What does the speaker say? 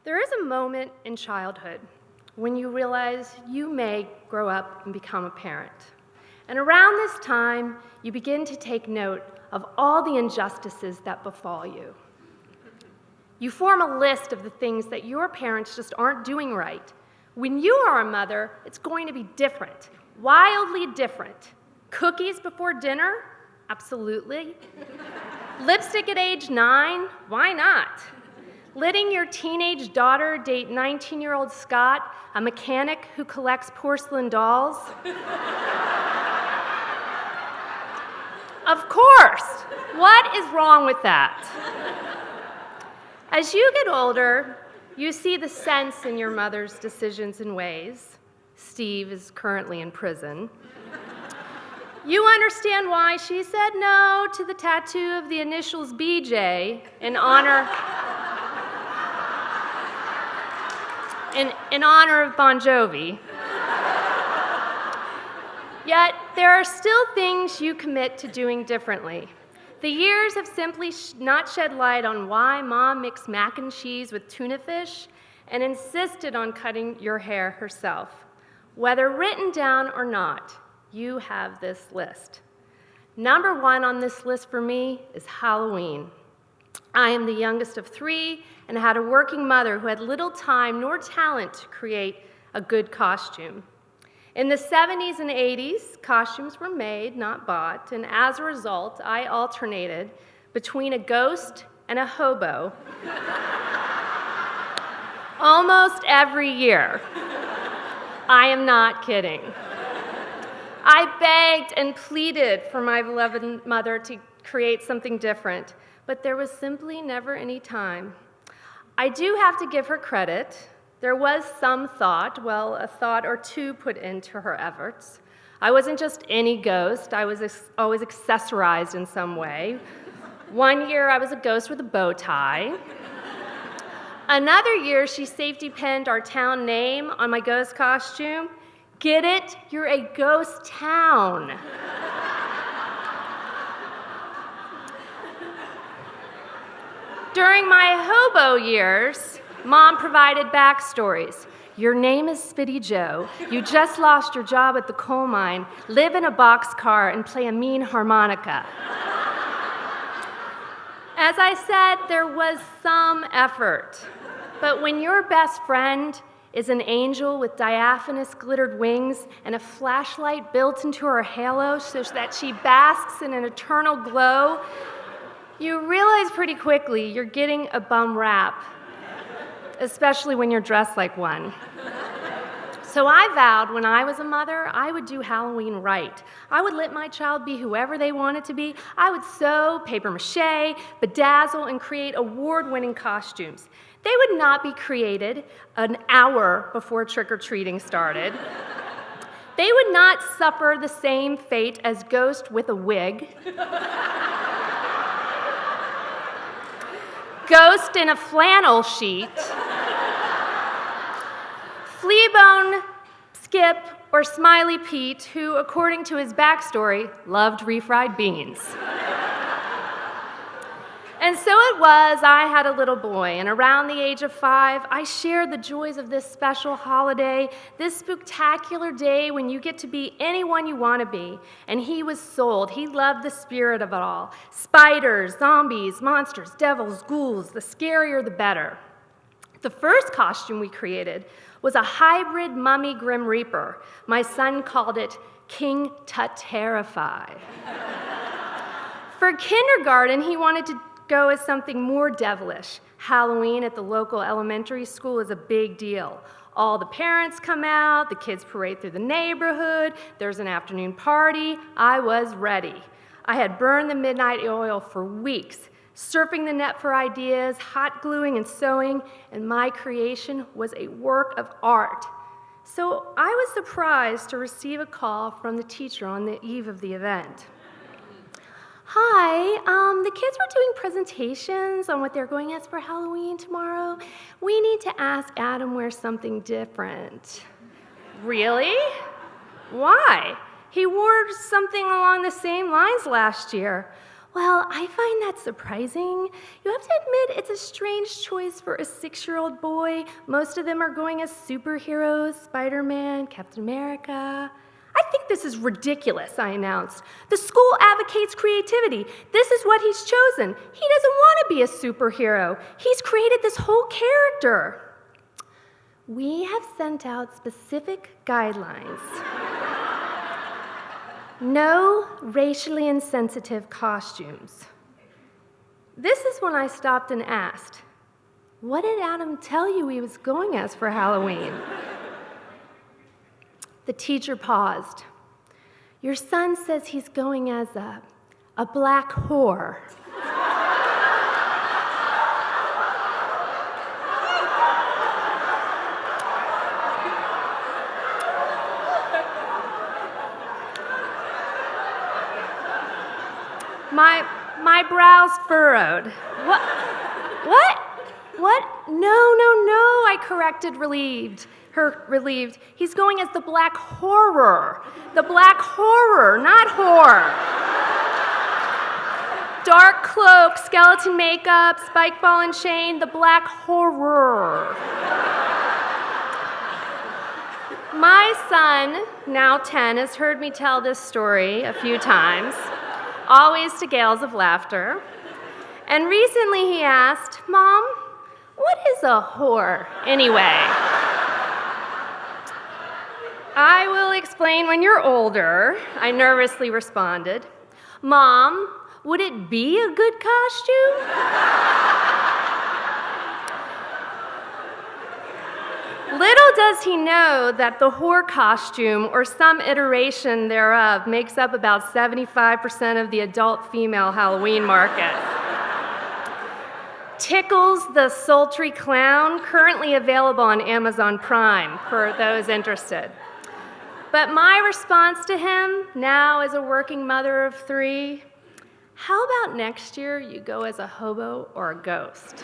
There is a moment in childhood when you realize you may grow up and become a parent. And around this time, you begin to take note of all the injustices that befall you. You form a list of the things that your parents just aren't doing right. When you are a mother, it's going to be different, wildly different. Cookies before dinner? Absolutely. Lipstick at age 9? Why not? Letting your teenage daughter date 19-year-old Scott, a mechanic who collects porcelain dolls? Of course! What is wrong with that? As you get older, you see the sense in your mother's decisions and ways. Steve is currently in prison. You understand why she said no to the tattoo of the initials BJ in honor of Bon Jovi. Yet, there are still things you commit to doing differently. The years have simply not shed light on why Mom mixed mac and cheese with tuna fish and insisted on cutting your hair herself. Whether written down or not, you have this list. Number 1 on this list for me is Halloween. I am the youngest of 3 and had a working mother who had little time nor talent to create a good costume. In the 70s and 80s, costumes were made, not bought, and as a result, I alternated between a ghost and a hobo almost every year. I am not kidding. I begged and pleaded for my beloved mother to create something different, but there was simply never any time. I do have to give her credit. There was some thought, well, a thought or two put into her efforts. I wasn't just any ghost. I was always accessorized in some way. One year, I was a ghost with a bow tie. Another year, she safety pinned our town name on my ghost costume. Get it? You're a ghost town. During my hobo years, Mom provided backstories. Your name is Spitty Joe. You just lost your job at the coal mine, live in a boxcar, and play a mean harmonica. As I said, there was some effort. But when your best friend is an angel with diaphanous glittered wings and a flashlight built into her halo so that she basks in an eternal glow, you realize pretty quickly you're getting a bum rap, especially when you're dressed like one. So I vowed when I was a mother, I would do Halloween right. I would let my child be whoever they wanted to be. I would sew, paper mache, bedazzle, and create award-winning costumes. They would not be created an hour before trick-or-treating started. They would not suffer the same fate as Ghost with a wig, Ghost in a flannel sheet, Fleabone, Skip, or Smiley Pete, who, according to his backstory, loved refried beans. And so it was, I had a little boy, and around the age of 5, I shared the joys of this special holiday, this spectacular day when you get to be anyone you want to be. And he was sold. He loved the spirit of it all. Spiders, zombies, monsters, devils, ghouls, the scarier the better. The first costume we created was a hybrid mummy Grim Reaper. My son called it King Tut-Terrify. For kindergarten, he wanted to go as something more devilish. Halloween at the local elementary school is a big deal. All the parents come out, the kids parade through the neighborhood, there's an afternoon party. I was ready. I had burned the midnight oil for weeks, surfing the net for ideas, hot gluing and sewing, and my creation was a work of art. So I was surprised to receive a call from the teacher on the eve of the event. Hi, the kids were doing presentations on what they're going as for Halloween tomorrow. We need to ask Adam wear something different. Really? Why? He wore something along the same lines last year. Well, I find that surprising. You have to admit it's a strange choice for a 6-year-old boy. Most of them are going as superheroes, Spider-Man, Captain America. I think this is ridiculous, I announced. The school advocates creativity. This is what he's chosen. He doesn't want to be a superhero. He's created this whole character. We have sent out specific guidelines. No racially insensitive costumes. This is when I stopped and asked, what did Adam tell you he was going as for Halloween? The teacher paused. Your son says he's going as a black whore. My brows furrowed. What? No, I corrected, relieved. He's going as the black horror. The black horror, not whore. Dark cloak, skeleton makeup, spike ball and chain, the black horror. My son, now 10, has heard me tell this story a few times, always to gales of laughter. And recently he asked, Mom, what is a whore anyway? I will explain when you're older, I nervously responded. Mom, would it be a good costume? Little does he know that the whore costume, or some iteration thereof, makes up about 75% of the adult female Halloween market. Tickles the Sultry Clown, currently available on Amazon Prime for those interested. But my response to him, now as a working mother of 3, how about next year you go as a hobo or a ghost?